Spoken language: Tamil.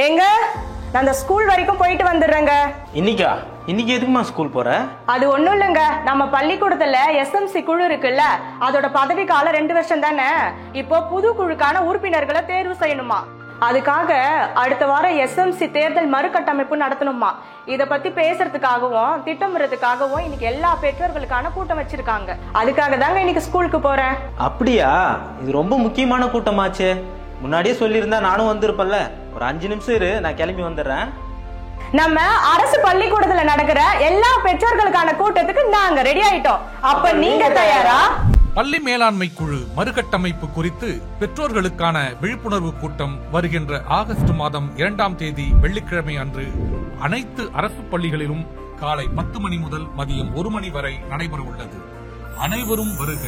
எங்க நான் அந்த ஸ்கூல் வரைக்கும் போயிட்டு வந்துடுறேங்க. இன்னைக்கு எதுக்குமா ஸ்கூல் போற? அது ஒண்ணும் இல்லைங்க, நம்ம பள்ளிக்கூடத்துல SMC குழு இருக்குல்ல, அதோட பதவி காலம் 2 வருஷம் தானே. இப்போ புது குழுக்கான உறுப்பினர்களை தேர்வு செய்யணுமா. அதுக்காக அடுத்த வாரம் SMC தேர்தல் மறுகட்டமைப்பு நடத்தணுமா. இத பத்தி பேசுறதுக்காகவும் திட்டமிடுறதுக்காகவும் இன்னைக்கு எல்லா பெற்றோர்களுக்கான கூட்டம் வச்சிருக்காங்க. அதுக்காக தாங்க இன்னைக்கு ஸ்கூலுக்கு போறேன். அப்படியா? இது ரொம்ப முக்கியமான கூட்டமாச்சே. முன்னாடியே சொல்லியிருந்தா நானும் வந்திருப்பேன்ல. ஒரு 5 நிமிஷம் இரு, நான் கிளம்பி வந்துடுறேன். நம்ம அரசு பள்ளிக்கூடத்துல நடக்கிற எல்லா பெற்றோர்களுக்கான கூட்டத்துக்கு நாங்க ரெடி ஆயிட்டோம். அப்ப நீங்க தயாரா? பள்ளி மேலாண்மை குழு மறுகட்டமைப்பு குறித்து பெற்றோர்களுக்கான விழிப்புணர்வு கூட்டம் வருகின்ற ஆகஸ்ட் மாதம் 2ஆம் தேதி வெள்ளிக்கிழமை அன்று அனைத்து அரசு பள்ளிகளிலும் காலை 10 மணி முதல் மதியம் 1 மணி வரை நடைபெற உள்ளது. அனைவரும் வருக.